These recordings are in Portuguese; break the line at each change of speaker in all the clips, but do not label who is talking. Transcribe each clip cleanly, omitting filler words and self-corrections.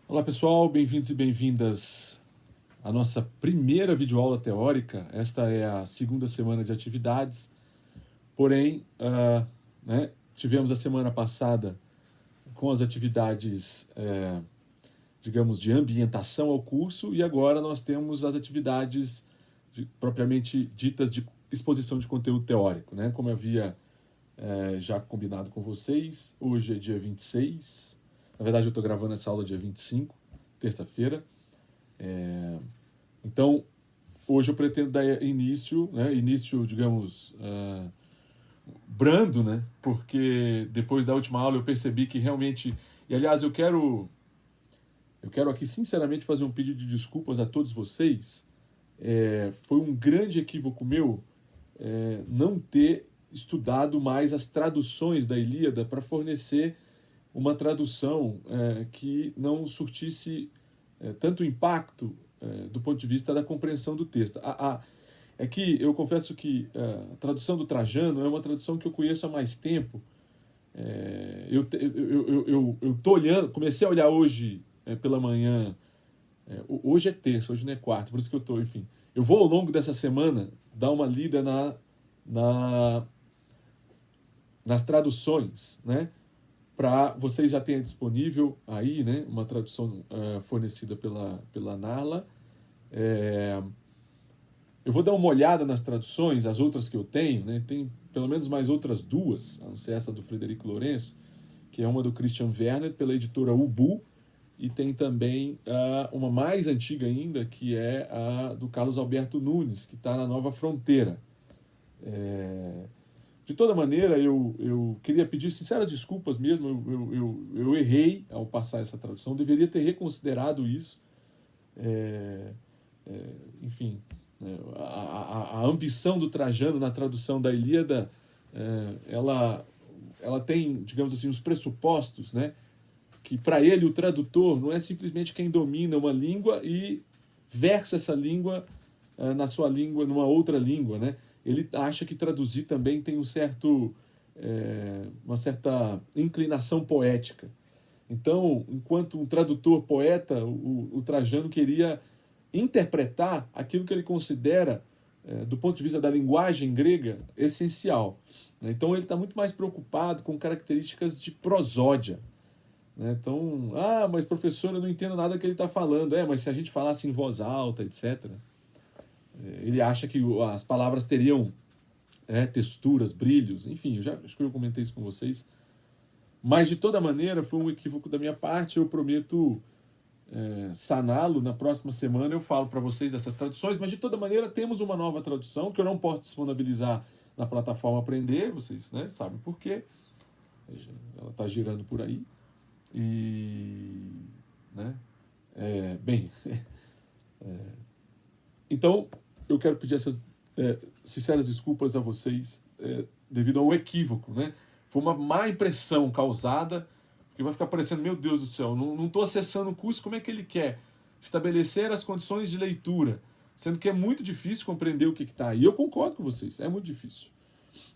Olá pessoal, bem-vindos e bem-vindas à nossa primeira videoaula teórica. Esta é a segunda semana de atividades, porém, tivemos a semana passada com as atividades, digamos, de ambientação ao curso e agora nós temos as atividades propriamente ditas de exposição de conteúdo teórico, né? Como eu havia já combinado com vocês, hoje é dia 26. Na verdade, eu estou gravando essa aula dia 25, terça-feira. Então, hoje eu pretendo dar início, digamos, brando, né? Porque depois da última aula eu percebi que realmente... E, aliás, eu quero aqui, sinceramente, fazer um pedido de desculpas a todos vocês. Foi um grande equívoco meu não ter estudado mais as traduções da Ilíada para fornecer uma tradução que não surtisse tanto impacto do ponto de vista da compreensão do texto. É que eu confesso que a tradução do Trajano é uma tradução que eu conheço há mais tempo. Eu tô olhando, comecei a olhar hoje pela manhã. Hoje é terça, hoje não é quarta, por isso que eu tô, enfim. Eu vou ao longo dessa semana dar uma lida nas traduções, né? Para vocês já tenham disponível aí, né, uma tradução fornecida pela Narla. Eu vou dar uma olhada nas traduções, as outras que eu tenho, né? Tem pelo menos mais outras duas, a não ser essa do Frederico Lourenço, que é uma do Christian Werner, pela editora Ubu, e tem também uma mais antiga ainda, que é a do Carlos Alberto Nunes, que está na Nova Fronteira. De toda maneira, eu queria pedir sinceras desculpas mesmo, eu errei ao passar essa tradução, deveria ter reconsiderado isso. Enfim, a ambição do Trajano na tradução da Ilíada, ela tem, digamos assim, os pressupostos, né? Que para ele o tradutor não é simplesmente quem domina uma língua e versa essa língua na sua língua, numa outra língua, né? Ele acha que traduzir também tem uma certa inclinação poética. Então, enquanto um tradutor poeta, o Trajano queria interpretar aquilo que ele considera, do ponto de vista da linguagem grega, essencial. Então, ele está muito mais preocupado com características de prosódia. Então, mas professor, eu não entendo nada que ele está falando. Mas se a gente falasse em voz alta, etc., ele acha que as palavras teriam texturas, brilhos, enfim, acho que eu comentei isso com vocês. Mas, de toda maneira, foi um equívoco da minha parte. Eu prometo saná-lo. Na próxima semana eu falo para vocês dessas traduções, mas, de toda maneira, temos uma nova tradução que eu não posso disponibilizar na plataforma Aprender, vocês sabem por quê. Ela está girando por aí. Então, eu quero pedir essas sinceras desculpas a vocês devido a um equívoco, né? Foi uma má impressão causada, que vai ficar parecendo, meu Deus do céu, não estou acessando o curso, como é que ele quer estabelecer as condições de leitura, sendo que é muito difícil compreender o que está aí. Eu concordo com vocês, é muito difícil.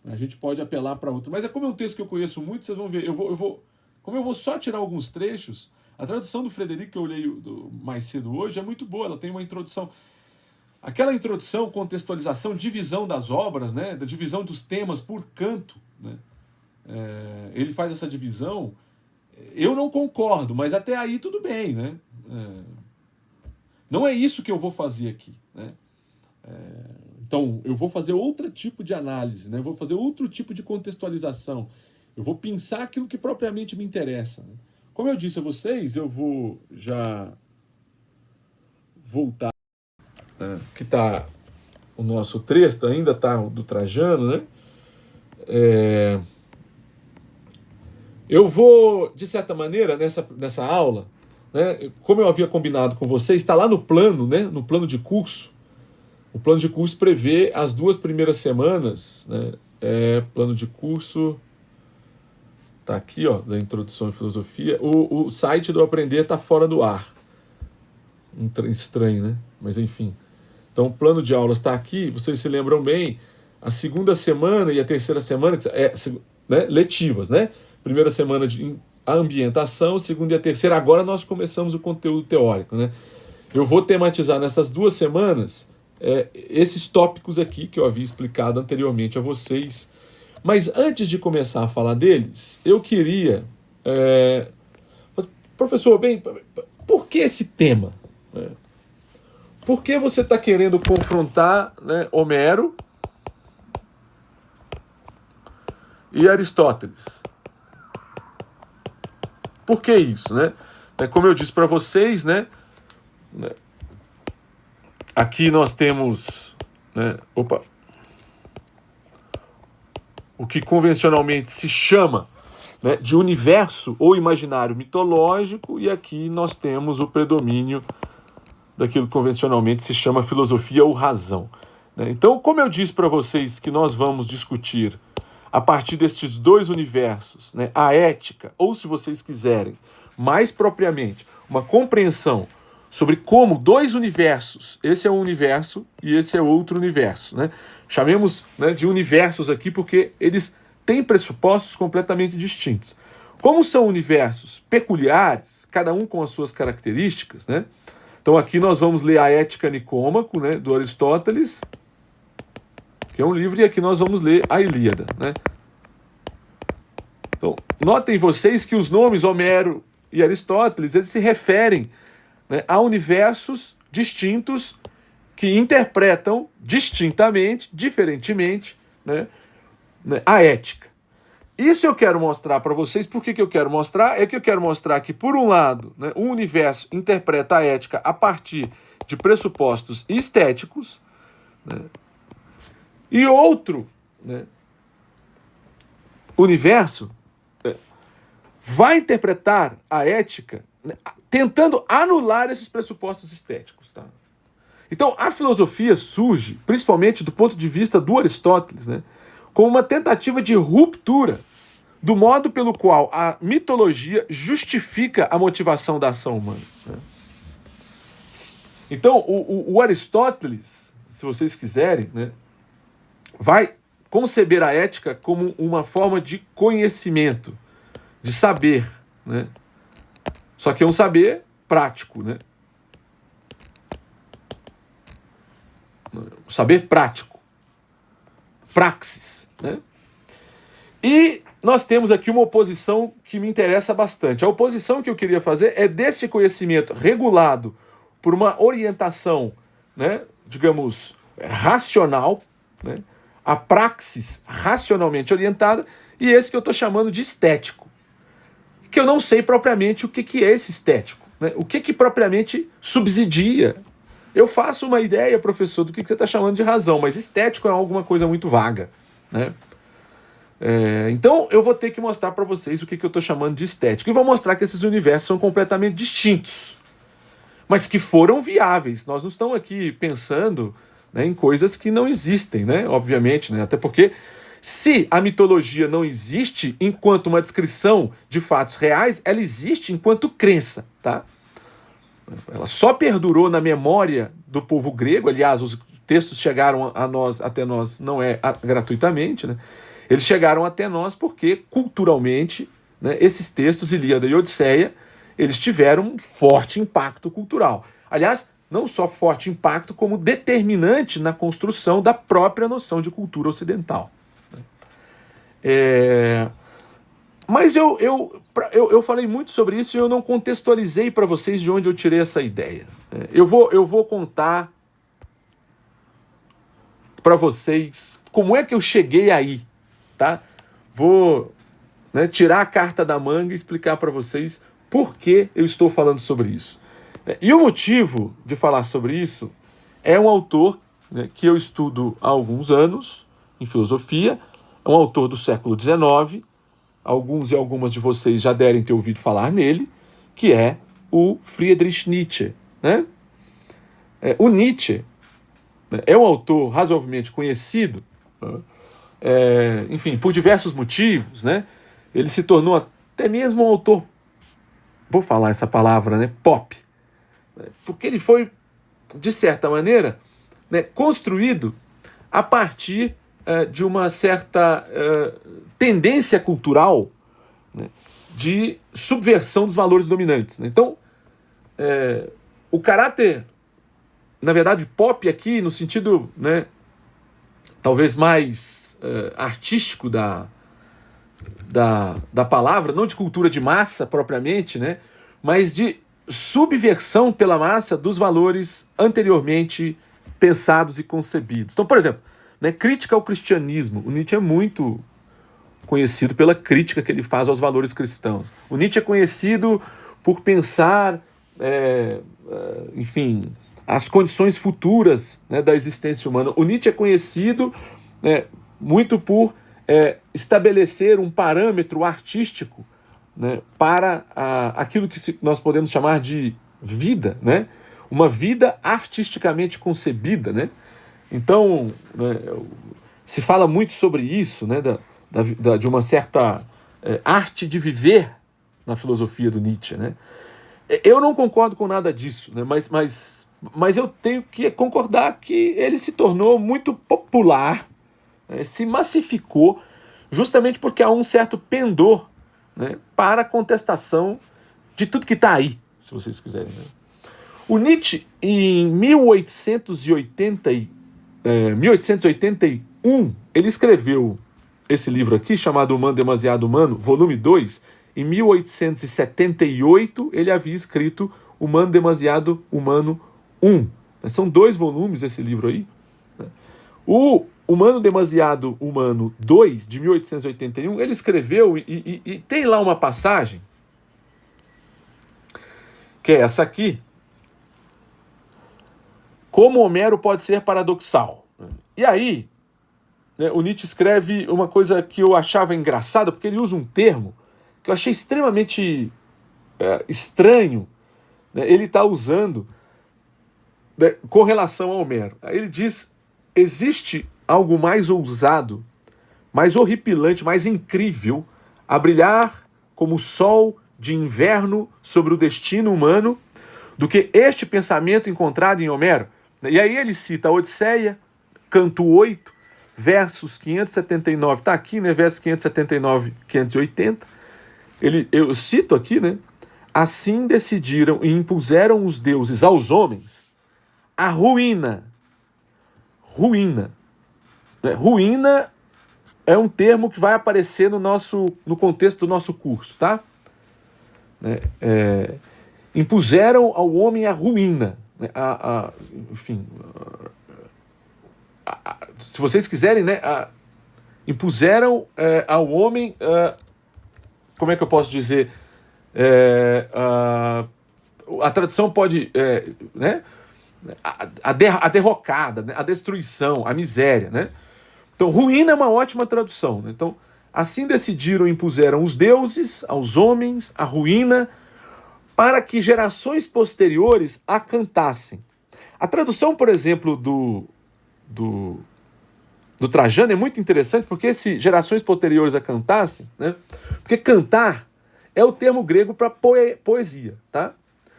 A gente pode apelar para outro, mas como é um texto que eu conheço muito, vocês vão ver, como eu vou só tirar alguns trechos, a tradução do Frederico que eu leio mais cedo hoje é muito boa, ela tem uma introdução. Aquela introdução, contextualização, divisão das obras, né, da divisão dos temas por canto, né, ele faz essa divisão. Eu não concordo, mas até aí tudo bem, né? Não é isso que eu vou fazer aqui, né? Então, eu vou fazer outro tipo de análise, né? Eu vou fazer outro tipo de contextualização. Eu vou pensar aquilo que propriamente me interessa, né? Como eu disse a vocês, eu vou já voltar, que está o nosso texto, ainda está do Trajano, né? Eu vou, de certa maneira, nessa aula, né, como eu havia combinado com vocês, está lá no plano, né, no plano de curso. O plano de curso prevê as 2 primeiras semanas, né, plano de curso, tá aqui, ó, da introdução à filosofia. O site do Aprender está fora do ar. Estranho, né? Mas enfim. Então, o plano de aulas está aqui, vocês se lembram bem, a segunda semana e a terceira semana, letivas, né? Primeira semana a ambientação, a segunda e a terceira. Agora nós começamos o conteúdo teórico, né? Eu vou tematizar nessas 2 semanas esses tópicos aqui que eu havia explicado anteriormente a vocês. Mas antes de começar a falar deles, eu queria... professor, bem, por que esse tema? Por que você está querendo confrontar, né, Homero e Aristóteles? Por que isso, né? Como eu disse para vocês, né? Aqui nós temos, né, o que convencionalmente se chama, né, de universo ou imaginário mitológico, e aqui nós temos o predomínio daquilo que convencionalmente se chama filosofia ou razão. Então, como eu disse para vocês que nós vamos discutir a partir destes 2 universos, né, a ética, ou se vocês quiserem, mais propriamente, uma compreensão sobre como 2 universos, esse é um universo e esse é outro universo, né? Chamemos, né, de universos aqui porque eles têm pressupostos completamente distintos. Como são universos peculiares, cada um com as suas características, né? Então aqui nós vamos ler a Ética Nicômaco, né, do Aristóteles, que é um livro, e aqui nós vamos ler a Ilíada, né? Então, notem vocês que os nomes Homero e Aristóteles, eles se referem, né, a universos distintos que interpretam distintamente, diferentemente, né, a ética. Isso eu quero mostrar para vocês. Por que eu quero mostrar? É que eu quero mostrar que, por um lado, né, o universo interpreta a ética a partir de pressupostos estéticos, né, e outro, né, universo vai interpretar a ética, né, tentando anular esses pressupostos estéticos. Tá? Então, a filosofia surge, principalmente do ponto de vista do Aristóteles, né, como uma tentativa de ruptura do modo pelo qual a mitologia justifica a motivação da ação humana. Né? Então, o Aristóteles, se vocês quiserem, né, vai conceber a ética como uma forma de conhecimento, de saber, né? Só que é um saber prático, né? Um saber prático. Praxis, né? E nós temos aqui uma oposição que me interessa bastante. A oposição que eu queria fazer é desse conhecimento regulado por uma orientação, né, digamos, racional, né, a praxis racionalmente orientada, e esse que eu estou chamando de estético. Que eu não sei propriamente o que é esse estético, né? O que propriamente subsidia. Eu faço uma ideia, professor, do que você está chamando de razão, mas estético é alguma coisa muito vaga, né? Então eu vou ter que mostrar para vocês o que eu estou chamando de estético. E vou mostrar que esses universos são completamente distintos, mas que foram viáveis. Nós não estamos aqui pensando, né, em coisas que não existem, né? Obviamente, né? Até porque se a mitologia não existe enquanto uma descrição de fatos reais, ela existe enquanto crença, tá? Ela só perdurou na memória do povo grego. Aliás, os textos chegaram até nós não gratuitamente, né? Eles chegaram até nós porque, culturalmente, né, esses textos, Ilíada e Odisseia, eles tiveram um forte impacto cultural. Aliás, não só forte impacto, como determinante na construção da própria noção de cultura ocidental. Mas eu falei muito sobre isso e eu não contextualizei para vocês de onde eu tirei essa ideia. Eu vou contar para vocês como é que eu cheguei aí, tá? Vou, né, tirar a carta da manga e explicar para vocês por que eu estou falando sobre isso. E o motivo de falar sobre isso é um autor, né, que eu estudo há alguns anos em filosofia. É um autor do século XIX, alguns e algumas de vocês já devem ter ouvido falar nele, que é o Friedrich Nietzsche, né? O Nietzsche, né, é um autor razoavelmente conhecido, enfim, por diversos motivos, né? Ele se tornou até mesmo um autor, vou falar essa palavra, né, pop, porque ele foi, de certa maneira, né, construído a partir de uma certa tendência cultural, né, de subversão dos valores dominantes, né? Então, o caráter, na verdade, pop aqui, no sentido, né, talvez mais artístico da palavra, não de cultura de massa propriamente, né, mas de subversão pela massa dos valores anteriormente pensados e concebidos. Então, por exemplo, né, crítica ao cristianismo. O Nietzsche é muito conhecido pela crítica que ele faz aos valores cristãos. O Nietzsche é conhecido por pensar, enfim, as condições futuras, né, da existência humana. O Nietzsche é conhecido muito por estabelecer um parâmetro artístico, né, para aquilo que nós podemos chamar de vida, né? Uma vida artisticamente concebida, né? Então, né, se fala muito sobre isso, né, de uma certa arte de viver na filosofia do Nietzsche, né? Eu não concordo com nada disso, né, mas eu tenho que concordar que ele se tornou muito popular, né, se massificou, justamente porque há um certo pendor, né, para a contestação de tudo que está aí, se vocês quiserem, né? O Nietzsche, em 1881, ele escreveu esse livro aqui, chamado Humano Demasiado Humano, volume 2. Em 1878, ele havia escrito Humano Demasiado Humano 1. São 2 volumes esse livro aí. O Humano Demasiado Humano 2, de 1881, ele escreveu e tem lá uma passagem, que é essa aqui: como Homero pode ser paradoxal. E aí, né, o Nietzsche escreve uma coisa que eu achava engraçada, porque ele usa um termo que eu achei extremamente estranho, né, ele está usando, né, com relação a Homero. Aí ele diz: existe algo mais ousado, mais horripilante, mais incrível a brilhar como o sol de inverno sobre o destino humano do que este pensamento encontrado em Homero. E aí ele cita a Odisseia, canto 8, versos 579, está aqui, né, versos 579 e 580. Eu cito aqui, né? Assim decidiram e impuseram os deuses aos homens a ruína. Ruína. Ruína é um termo que vai aparecer no contexto do nosso curso, tá? Impuseram ao homem a ruína. Enfim, se vocês quiserem, né, impuseram ao homem, como é que eu posso dizer? A tradução pode, né, a derrocada, né, a destruição, a miséria, né? Então, ruína é uma ótima tradução, né? Então, assim decidiram e impuseram os deuses aos homens a ruína, para que gerações posteriores a cantassem. A tradução, por exemplo, do Trajano é muito interessante, porque se gerações posteriores a cantassem, né? Porque cantar é o termo grego para poesia, tá?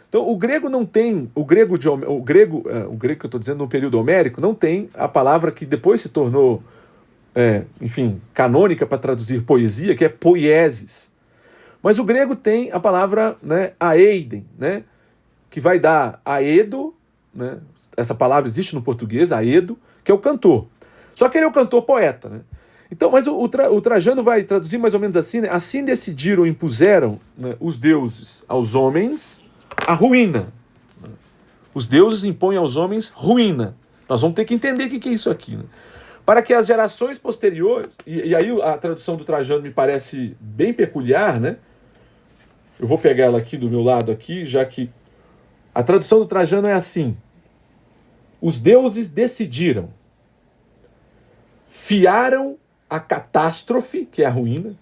Então, o grego não tem, o grego que eu estou dizendo no período homérico, não tem a palavra que depois se tornou, enfim, canônica para traduzir poesia, que é poiesis. Mas o grego tem a palavra, né, aeiden, né, que vai dar aedo, né, essa palavra existe no português, aedo, que é o cantor. Só que ele é o cantor poeta, né? Então, mas o Trajano vai traduzir mais ou menos assim, né? Assim decidiram e impuseram, né, os deuses aos homens a ruína. Os deuses impõem aos homens ruína. Nós vamos ter que entender o que é isso aqui, né? Para que as gerações posteriores, e aí a tradução do Trajano me parece bem peculiar, né? Eu vou pegar ela aqui do meu lado, aqui, já que a tradução do Trajano é assim: os deuses decidiram, fiaram a catástrofe, que é a ruína,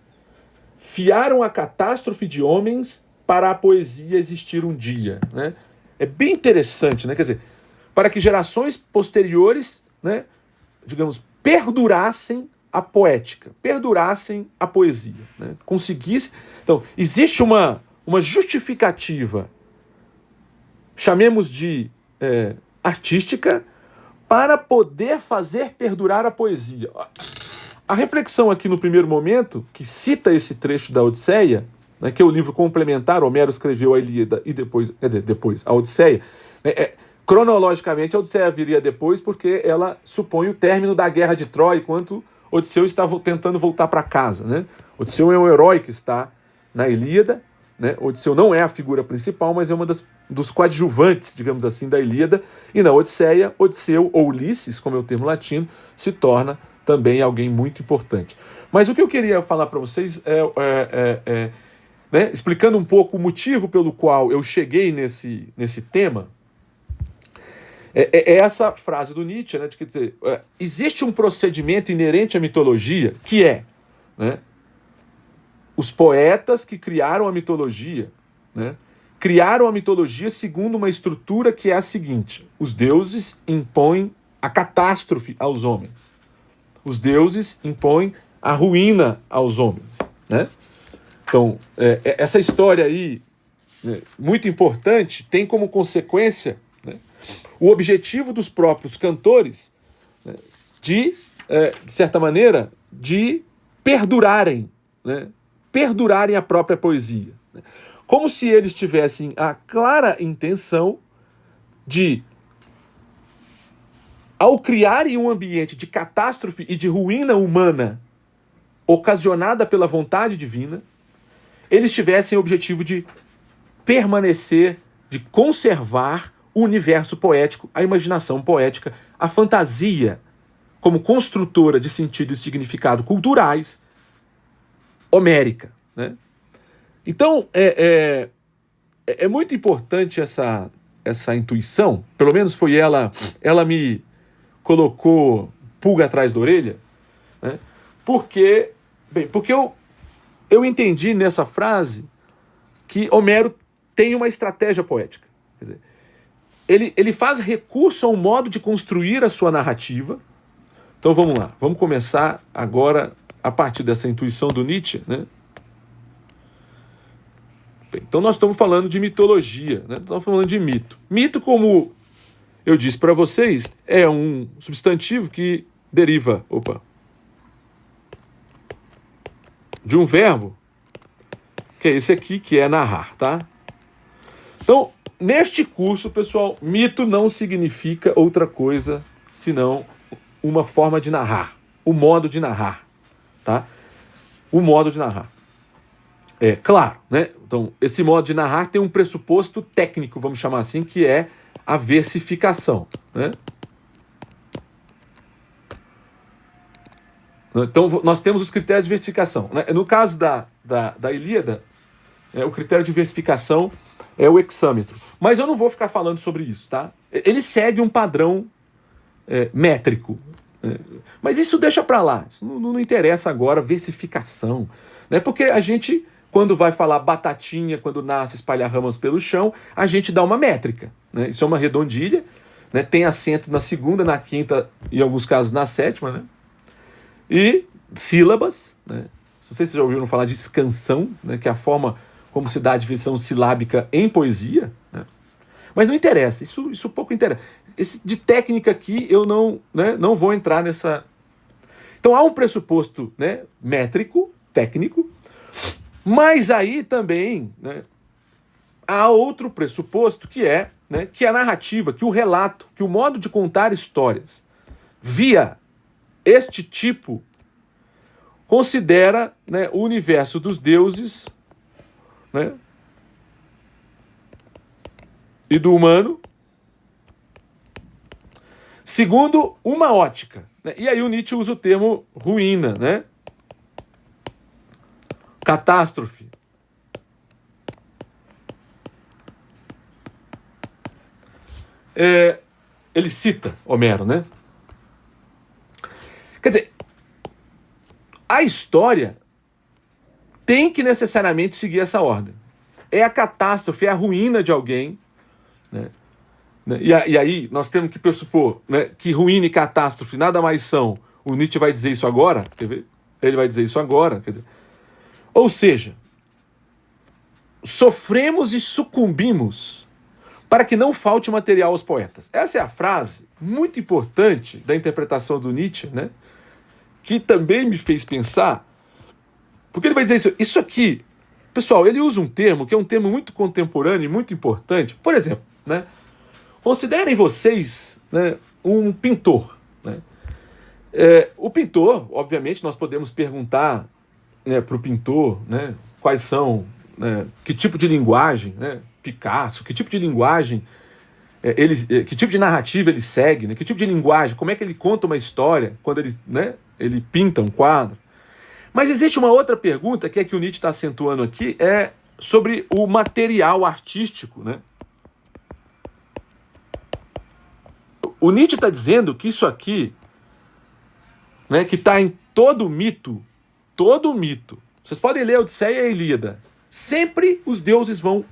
fiaram a catástrofe de homens para a poesia existir um dia, né? É bem interessante, né? Quer dizer, para que gerações posteriores, né, digamos, perdurassem a poética, perdurassem a poesia, né? Conseguissem. Então, existe uma justificativa, chamemos de artística, para poder fazer perdurar a poesia. A reflexão aqui no primeiro momento, que cita esse trecho da Odisseia, né, que é o livro complementar. Homero escreveu a Ilíada e depois, quer dizer, depois a Odisseia. Cronologicamente, a Odisseia viria depois porque ela supõe o término da guerra de Troia, enquanto Odisseu está tentando voltar para casa. Né? Odisseu é um herói que está na Ilíada. Né? Odisseu não é a figura principal, mas é uma dos coadjuvantes, digamos assim, da Ilíada. E na Odisseia, Odisseu, ou Ulisses, como é o termo latino, se torna também alguém muito importante. Mas o que eu queria falar para vocês né, explicando um pouco o motivo pelo qual eu cheguei nesse tema, é essa frase do Nietzsche, né, de quer dizer, existe um procedimento inerente à mitologia que né, os poetas que criaram a mitologia, né, criaram a mitologia segundo uma estrutura que é a seguinte: os deuses impõem a catástrofe aos homens. Os deuses impõem a ruína aos homens. Né? Então, essa história aí, né, muito importante, tem como consequência, né, o objetivo dos próprios cantores, né, de certa maneira, de perdurarem, né, perdurarem a própria poesia. Né? Como se eles tivessem a clara intenção de, ao criarem um ambiente de catástrofe e de ruína humana ocasionada pela vontade divina, eles tivessem o objetivo de permanecer, de conservar o universo poético, a imaginação poética, a fantasia como construtora de sentido e significado culturais, homérica. Né? Então, é muito importante essa intuição, pelo menos foi ela me colocou pulga atrás da orelha, né? Porque eu entendi nessa frase que Homero tem uma estratégia poética. Quer dizer, ele faz recurso a um modo de construir a sua narrativa. Então vamos lá, vamos começar agora a partir dessa intuição do Nietzsche. Né? Bem, então nós estamos falando de mitologia, né? Estamos falando de mito. Mito, como eu disse para vocês, é um substantivo que deriva de um verbo, que é esse aqui, que é narrar, tá? Então, neste curso, pessoal, mito não significa outra coisa senão uma forma de narrar, o modo de narrar, tá? O modo de narrar. É claro, né? Então, esse modo de narrar tem um pressuposto técnico, vamos chamar assim, que é a versificação. Né? Então, nós temos os critérios de versificação. Né? No caso da Ilíada, o critério de versificação é o hexâmetro. Mas eu não vou ficar falando sobre isso. Tá? Ele segue um padrão métrico. Mas isso deixa para lá. Isso não interessa agora, versificação. Né? Porque a gente, quando vai falar batatinha, quando nasce espalhar ramas pelo chão, a gente dá uma métrica. Né? Isso é uma redondilha, né? Tem acento na segunda, na quinta e em alguns casos na sétima. Né? E sílabas. Né? Não sei se vocês já ouviram falar de escansão, né? Que é a forma como se dá a divisão silábica em poesia. Né? Mas não interessa, isso pouco interessa. De técnica aqui eu não vou entrar nessa. Então há um pressuposto, né, métrico, técnico, mas aí também, né, há outro pressuposto que é, né, que a narrativa, que o relato, que o modo de contar histórias via este tipo considera, né, o universo dos deuses, né, e do humano segundo uma ótica. Né? E aí o Nietzsche usa o termo ruína, né? Catástrofe. Ele cita Homero, né? Quer dizer, a história tem que necessariamente seguir essa ordem. É a catástrofe, é a ruína de alguém, né? E aí nós temos que pressupor, né, que ruína e catástrofe nada mais são. O Nietzsche vai dizer isso agora, quer ver? Ele vai dizer isso agora. Quer dizer, ou seja, sofremos e sucumbimos para que não falte material aos poetas. Essa é a frase muito importante da interpretação do Nietzsche, né, que também me fez pensar, porque ele vai dizer isso aqui, pessoal, ele usa um termo que é um termo muito contemporâneo e muito importante. Por exemplo, né, considerem vocês, né, um pintor. Né? O pintor, obviamente, nós podemos perguntar, né, para o pintor, né, quais são, né, que tipo de linguagem, né, Picasso, que tipo de linguagem, que tipo de narrativa ele segue, né, que tipo de linguagem, como é que ele conta uma história quando ele, né, ele pinta um quadro. Mas existe uma outra pergunta que é que o Nietzsche está acentuando aqui, é sobre o material artístico, né? O Nietzsche está dizendo que isso aqui, né, que está em todo mito, vocês podem ler a Odisseia e a Ilíada, sempre os deuses vão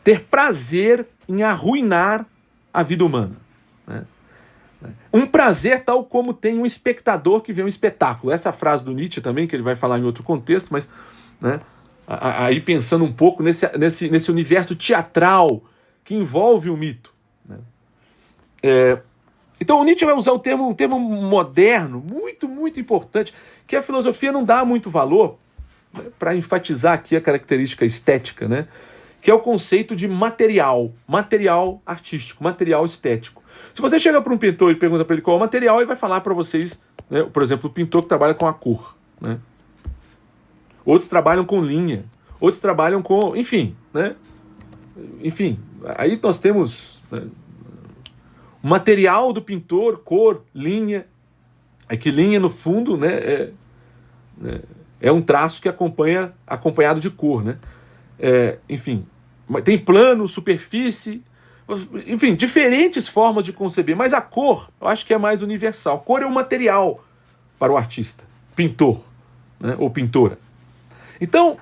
ter prazer em arruinar a vida humana. Né? Um prazer tal como tem um espectador que vê um espetáculo. Essa frase do Nietzsche também, que ele vai falar em outro contexto, mas, né, aí pensando um pouco nesse universo teatral que envolve o mito. Né? Então o Nietzsche vai usar um termo moderno, muito, muito importante, que a filosofia não dá muito valor, né, para enfatizar aqui a característica estética, né, que é o conceito de material artístico, material estético. Se você chega para um pintor e pergunta para ele qual é o material, ele vai falar para vocês, né, por exemplo, o pintor que trabalha com a cor. Né? Outros trabalham com linha, outros trabalham com... Enfim, né? Enfim, aí nós temos, né, o material do pintor, cor, linha. É que linha, no fundo, né, é um traço que acompanhado de cor. Né? Enfim, tem plano, superfície... Enfim, diferentes formas de conceber, mas a cor, eu acho que é mais universal. Cor é um material para o artista, pintor, né, ou pintora. Então,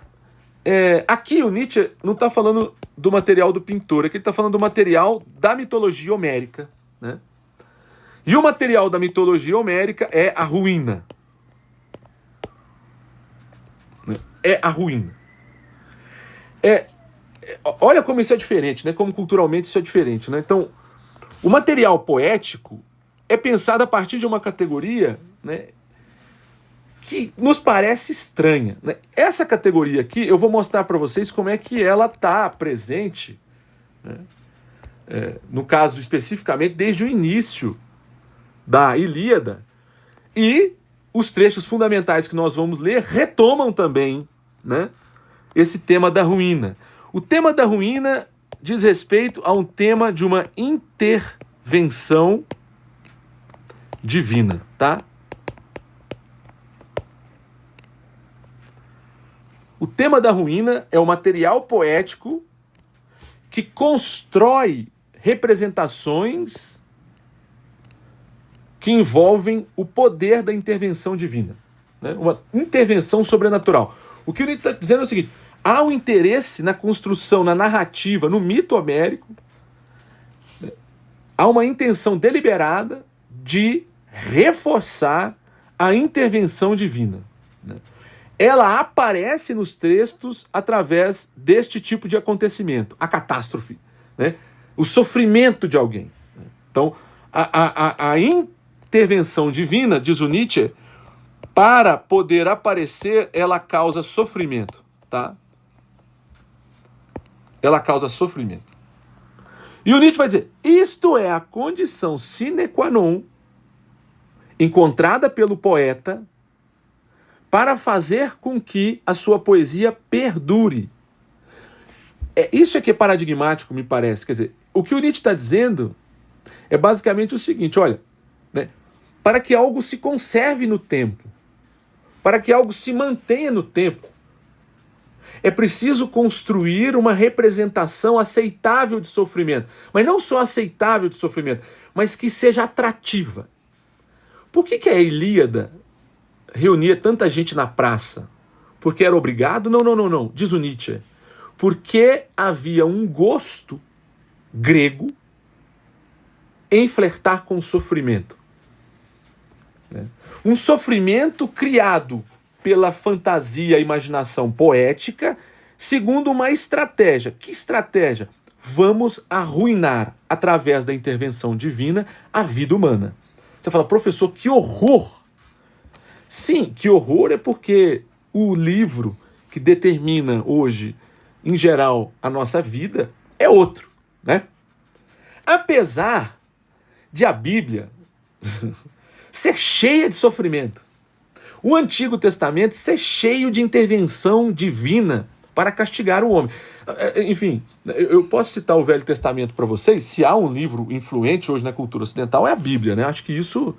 aqui o Nietzsche não está falando do material do pintor, aqui ele está falando do material da mitologia homérica. Né? E o material da mitologia homérica é a ruína. É a ruína. Olha como isso é diferente, né? Como culturalmente isso é diferente. Né? Então, o material poético é pensado a partir de uma categoria, né, que nos parece estranha. Né? Essa categoria aqui, eu vou mostrar para vocês como é que ela está presente, né? No caso especificamente, desde o início da Ilíada, e os trechos fundamentais que nós vamos ler retomam também, né, esse tema da ruína. O tema da ruína diz respeito a um tema de uma intervenção divina, tá? O tema da ruína é o material poético que constrói representações que envolvem o poder da intervenção divina, né? Uma intervenção sobrenatural. O que ele está dizendo é o seguinte: há um interesse na construção, na narrativa, no mito homérico, né? Há uma intenção deliberada de reforçar a intervenção divina. Né? Ela aparece nos textos através deste tipo de acontecimento, a catástrofe, né? O sofrimento de alguém. Né? Então, a intervenção divina, diz o Nietzsche, para poder aparecer, ela causa sofrimento, tá? Ela causa sofrimento. E o Nietzsche vai dizer, isto é a condição sine qua non encontrada pelo poeta para fazer com que a sua poesia perdure. Isso é que é paradigmático, me parece. Quer dizer, o que o Nietzsche está dizendo é basicamente o seguinte, olha, né, para que algo se conserve no tempo, para que algo se mantenha no tempo, é preciso construir uma representação aceitável de sofrimento. Mas não só aceitável de sofrimento, mas que seja atrativa. Por que a Ilíada reunia tanta gente na praça? Porque era obrigado? Não. Diz o Nietzsche. Porque havia um gosto grego em flertar com o sofrimento. Um sofrimento criado pela fantasia e imaginação poética, segundo uma estratégia. Que estratégia? Vamos arruinar, através da intervenção divina, a vida humana. Você fala, professor, que horror! Sim, que horror é porque o livro que determina hoje, em geral, a nossa vida, é outro, né? Apesar de a Bíblia ser cheia de sofrimento, o Antigo Testamento ser cheio de intervenção divina para castigar o homem. Enfim, eu posso citar o Velho Testamento para vocês. Se há um livro influente hoje na cultura ocidental, é a Bíblia, né? Acho que isso,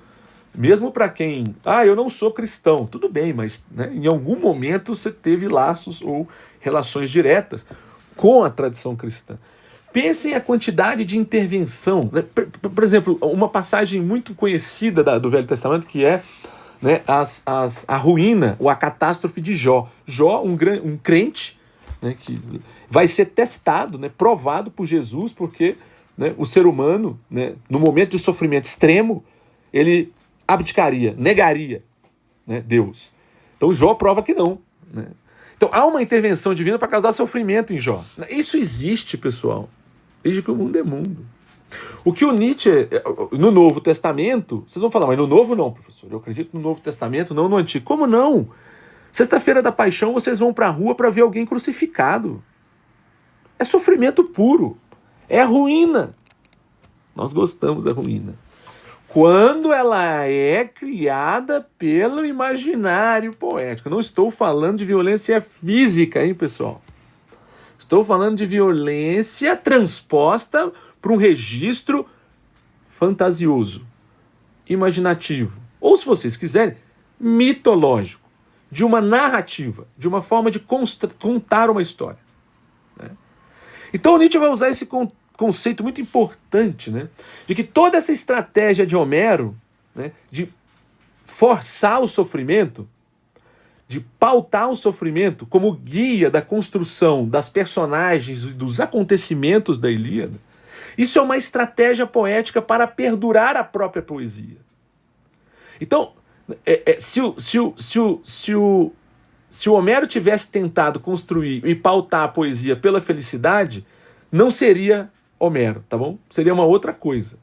mesmo para quem... eu não sou cristão. Tudo bem, mas né, em algum momento você teve laços ou relações diretas com a tradição cristã. Pensem a quantidade de intervenção. Né? Por exemplo, uma passagem muito conhecida do Velho Testamento, que é, né, a ruína ou a catástrofe de Jó. Jó, um crente, né, que vai ser testado, né, provado por Jesus, porque, né, o ser humano, né, no momento de sofrimento extremo, ele abdicaria, negaria, né, Deus. Então Jó prova que não. Né? Então há uma intervenção divina para causar sofrimento em Jó. Isso existe, pessoal, desde que o mundo é mundo. O que o Nietzsche, no Novo Testamento, vocês vão falar, mas no Novo não, professor, eu acredito no Novo Testamento, não no Antigo. Como não? Sexta-feira da Paixão vocês vão para a rua para ver alguém crucificado. É sofrimento puro, é ruína. Nós gostamos da ruína. Quando ela é criada pelo imaginário poético. Não estou falando de violência física, hein, pessoal? Estou falando de violência transposta para um registro fantasioso, imaginativo. Ou, se vocês quiserem, mitológico. De uma narrativa, de uma forma de contar uma história. Né? Então, Nietzsche vai usar esse conceito muito importante, né, de que toda essa estratégia de Homero, né, de forçar o sofrimento, de pautar o sofrimento como guia da construção das personagens e dos acontecimentos da Ilíada, isso é uma estratégia poética para perdurar a própria poesia. Então, se o Homero tivesse tentado construir e pautar a poesia pela felicidade, não seria Homero, tá bom? Seria uma outra coisa.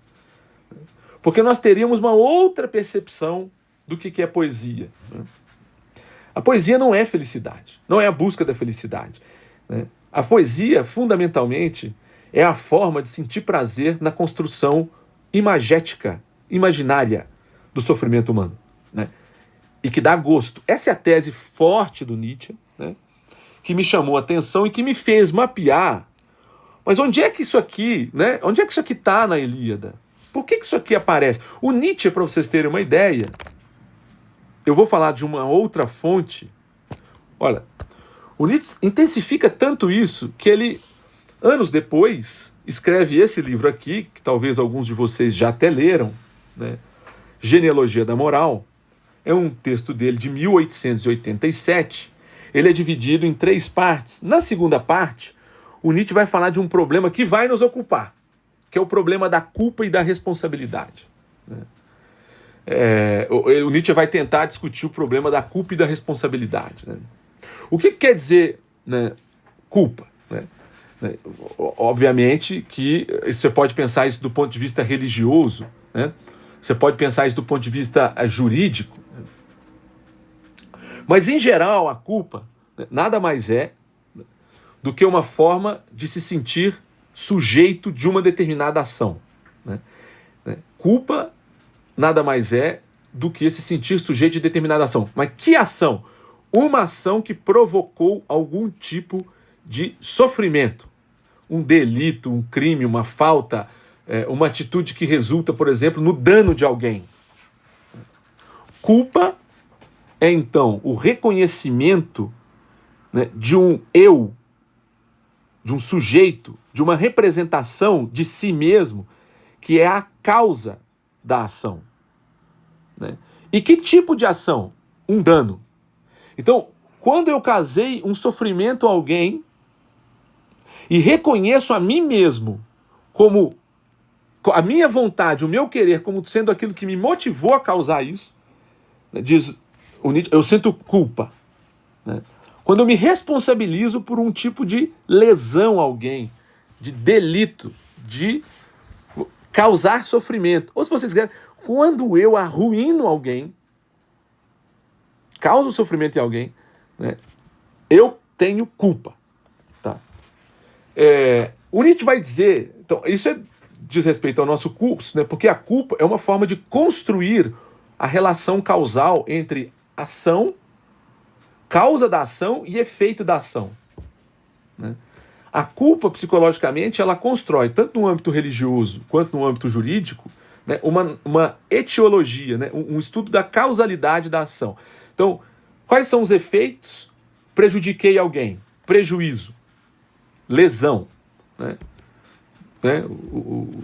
Porque nós teríamos uma outra percepção do que é poesia. Né? A poesia não é felicidade, não é a busca da felicidade. Né? A poesia, fundamentalmente, é a forma de sentir prazer na construção imagética, imaginária do sofrimento humano. Né? E que dá gosto. Essa é a tese forte do Nietzsche, né? Que me chamou a atenção e que me fez mapear. Mas onde é que isso aqui, né? Onde é que isso aqui está na Ilíada? Por que isso aqui aparece? O Nietzsche, para vocês terem uma ideia, eu vou falar de uma outra fonte. Olha, o Nietzsche intensifica tanto isso que ele, anos depois, escreve esse livro aqui, que talvez alguns de vocês já até leram, né? Genealogia da Moral. É um texto dele de 1887. Ele é dividido em 3 partes. Na segunda parte, o Nietzsche vai falar de um problema que vai nos ocupar, que é o problema da culpa e da responsabilidade. Né? O Nietzsche vai tentar discutir o problema da culpa e da responsabilidade. Né? O que quer dizer, né, culpa? Né? Obviamente que você pode pensar isso do ponto de vista religioso, né? Você pode pensar isso do ponto de vista jurídico. Né? Mas, em geral, a culpa, né, nada mais é do que uma forma de se sentir sujeito de uma determinada ação. Né? Culpa nada mais é do que se sentir sujeito de determinada ação. Mas que ação? Uma ação que provocou algum tipo de sofrimento. Um delito, um crime, uma falta, uma atitude que resulta, por exemplo, no dano de alguém. Culpa é, então, o reconhecimento, né, de um eu, de um sujeito, de uma representação de si mesmo, que é a causa da ação. Né? E que tipo de ação? Um dano. Então, quando eu causei um sofrimento a alguém e reconheço a mim mesmo como a minha vontade, o meu querer, como sendo aquilo que me motivou a causar isso, né, diz o Nietzsche, eu sinto culpa. Né? Quando eu me responsabilizo por um tipo de lesão a alguém, de delito, de causar sofrimento. Ou, se vocês quiserem, quando eu arruíno alguém, causo sofrimento em alguém, né, eu
tenho culpa. Tá? O Nietzsche vai dizer, então, isso diz respeito ao nosso culpus, né? Porque a culpa é uma forma de construir a relação causal entre ação, causa da ação e efeito da ação. Né? A culpa, psicologicamente, ela constrói, tanto no âmbito religioso quanto no âmbito jurídico, né, uma etiologia, né, um estudo da causalidade da ação. Então, quais são os efeitos? Prejudiquei alguém, prejuízo, lesão, né?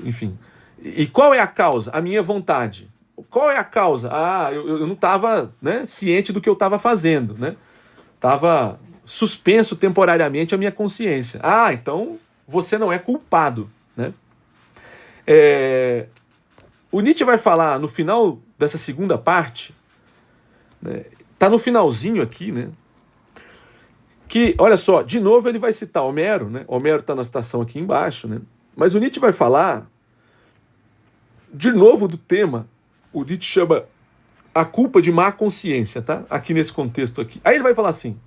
Enfim. E qual é a causa? A minha vontade. Qual é a causa? Eu não estava, né, ciente do que eu estava fazendo, né? Estava suspenso temporariamente a minha consciência. Então você não é culpado, né? O Nietzsche vai falar no final dessa segunda parte, né, tá no finalzinho aqui, né? Que, olha só, de novo ele vai citar Homero, né? Homero está na citação aqui embaixo, né? Mas o Nietzsche vai falar de novo do tema, o Nietzsche chama a culpa de má consciência, tá? Aqui nesse contexto aqui. Aí ele vai falar assim: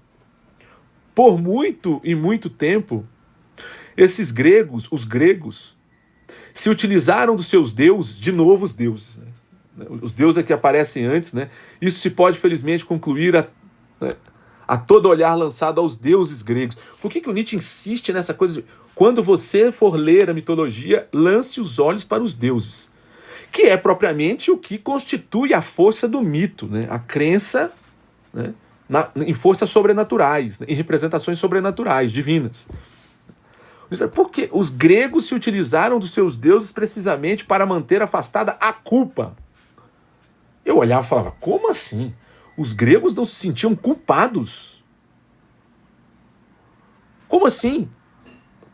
por muito e muito tempo, esses gregos, os gregos, se utilizaram dos seus deuses de novos deuses. Né? Os deuses que aparecem antes, né? Isso se pode, felizmente, concluir a todo olhar lançado aos deuses gregos. Por que o Nietzsche insiste nessa coisa de, quando você for ler a mitologia, lance os olhos para os deuses, que é propriamente o que constitui a força do mito, né? A crença, né, em forças sobrenaturais, né, em representações sobrenaturais, divinas. Porque os gregos se utilizaram dos seus deuses precisamente para manter afastada a culpa. Eu olhava e falava, como assim? Os gregos não se sentiam culpados? Como assim?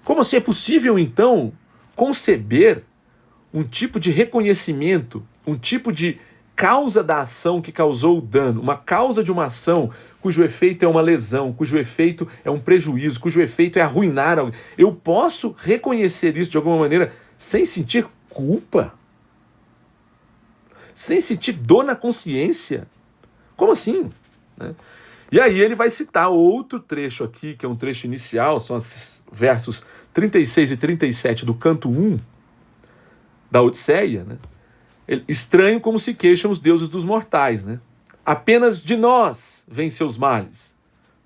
Como assim é possível, então, conceber um tipo de reconhecimento, um tipo de causa da ação que causou o dano, uma causa de uma ação cujo efeito é uma lesão, cujo efeito é um prejuízo, cujo efeito é arruinar alguém? Eu posso reconhecer isso de alguma maneira sem sentir culpa? Sem sentir dor na consciência? Como assim? Né? E aí ele vai citar outro trecho aqui, que é um trecho inicial, são os versos 36 e 37 do canto 1 da Odisseia, né? Estranho como se queixam os deuses dos mortais, né? Apenas de nós vêm seus males.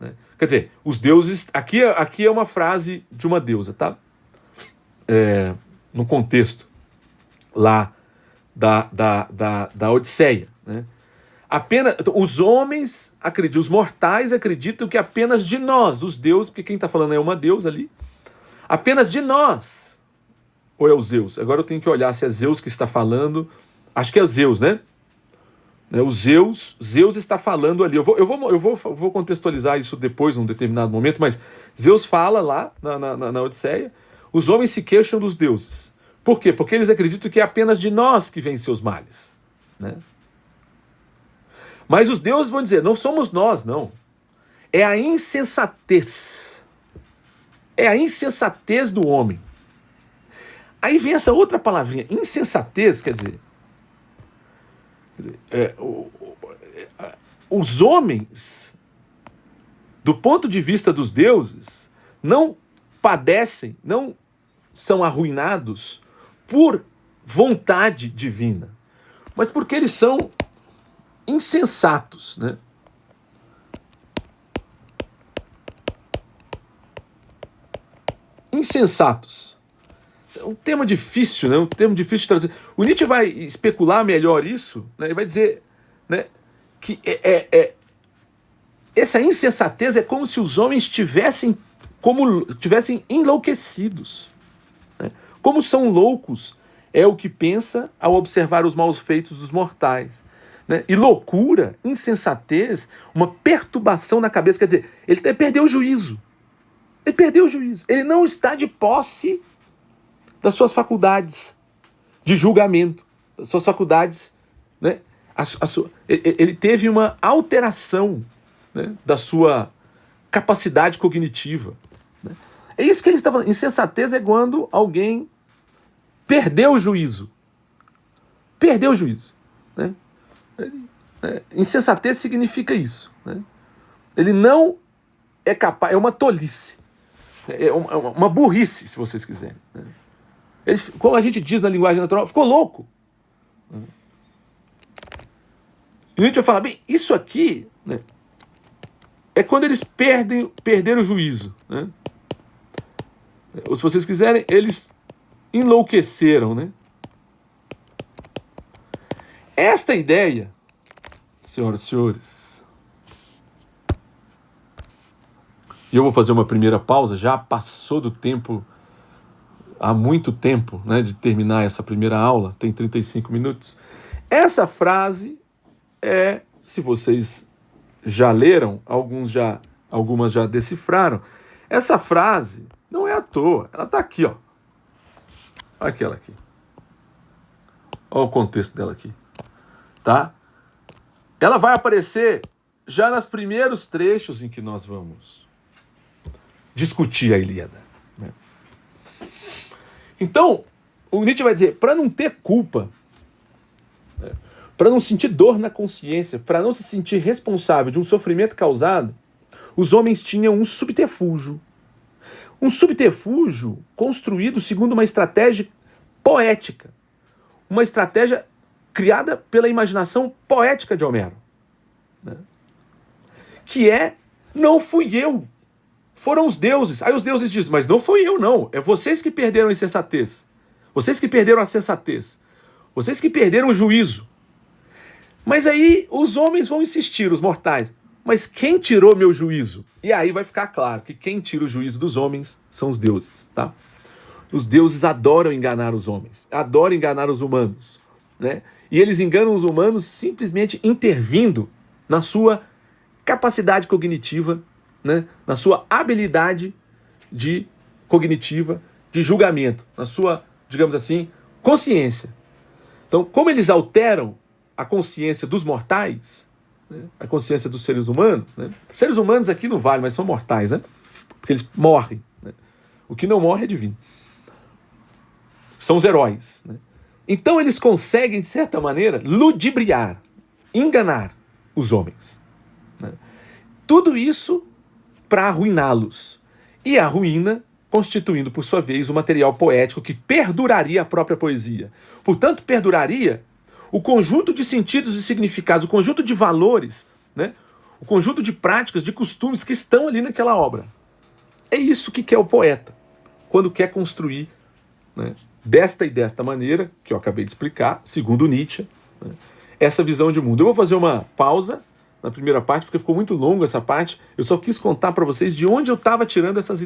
Né? Quer dizer, os deuses... Aqui é uma frase de uma deusa, tá? No contexto lá da Odisseia, né? Apenas, os homens acreditam, os mortais acreditam que apenas de nós, os deuses, porque quem está falando é uma deusa ali, apenas de nós, ou é o Zeus? Agora eu tenho que olhar se é Zeus que está falando, acho que é Zeus, né? O Zeus está falando ali, eu vou contextualizar isso depois, num determinado momento, mas Zeus fala lá na Odisseia, os homens se queixam dos deuses. Por quê? Porque eles acreditam que é apenas de nós que vêm seus males, né? Mas os deuses vão dizer, não somos nós, não. É a insensatez. É a insensatez do homem. Aí vem essa outra palavrinha, insensatez, quer dizer, os homens, do ponto de vista dos deuses, não padecem, não são arruinados por vontade divina, mas porque eles são insensatos, né? Insensatos. É um tema difícil, né? Um termo difícil de trazer. O Nietzsche vai especular melhor isso, né? Ele vai dizer, né, que essa insensatez é como se os homens tivessem enlouquecidos, né? Como são loucos é o que pensa ao observar os maus feitos dos mortais. Né? E loucura, insensatez, uma perturbação na cabeça, quer dizer, ele perdeu o juízo. Ele perdeu o juízo. Ele não está de posse das suas faculdades de julgamento, das suas faculdades, né? Ele teve uma alteração, né, da sua capacidade cognitiva. Né? É isso que ele está falando. Insensatez é quando alguém perdeu o juízo. Perdeu o juízo. Né? Insensatez significa isso. Né? Ele não é capaz, é uma tolice, é uma burrice, se vocês quiserem. Né? Ele, como a gente diz na linguagem natural, ficou louco. E a gente vai falar, bem, isso aqui, né, é quando eles perderam o juízo. Né? Ou se vocês quiserem, eles enlouqueceram. Né? Esta ideia, senhoras e senhores, e eu vou fazer uma primeira pausa, já passou do tempo, há muito tempo, né, de terminar essa primeira aula, tem 35 minutos. Essa frase é, se vocês já leram, algumas já decifraram, essa frase não é à toa, ela está aqui, ó. Olha aquela aqui. Olha o contexto dela aqui. Tá? Ela vai aparecer já nos primeiros trechos em que nós vamos discutir a Ilíada. Né? Então, o Nietzsche vai dizer, para não ter culpa, né, para não sentir dor na consciência, para não se sentir responsável de um sofrimento causado, os homens tinham um subterfúgio. Um subterfúgio construído segundo uma estratégia poética. Uma estratégia criada pela imaginação poética de Homero. Né? Que é, não fui eu, foram os deuses. Aí os deuses dizem, mas não fui eu não, é vocês que perderam a insensatez. Vocês que perderam a sensatez. Vocês que perderam o juízo. Mas aí os homens vão insistir, os mortais, mas quem tirou meu juízo? E aí vai ficar claro que quem tira o juízo dos homens são os deuses. Tá? Os deuses adoram enganar os homens, adoram enganar os humanos. Né? E eles enganam os humanos simplesmente intervindo na sua capacidade cognitiva, né? Na sua habilidade cognitiva de julgamento, na sua, digamos assim, consciência. Então, como eles alteram a consciência dos mortais, né? A consciência dos seres humanos, né? Seres humanos aqui não vale, mas são mortais, né? Porque eles morrem. Né? O que não morre é divino. São os heróis. Né? Então eles conseguem, de certa maneira, ludibriar, enganar os homens. Né? Tudo isso para arruiná-los. E a ruína constituindo, por sua vez, o material poético que perduraria a própria poesia. Portanto, perduraria o conjunto de sentidos e significados, o conjunto de valores, né? O conjunto de práticas, de costumes que estão ali naquela obra. É isso que quer o poeta, quando quer construir, né, desta e desta maneira, que eu acabei de explicar, segundo Nietzsche, né, essa visão de mundo. Eu vou fazer uma pausa na primeira parte, porque ficou muito longo essa parte. Eu só quis contar para vocês de onde eu estava tirando essas ideias.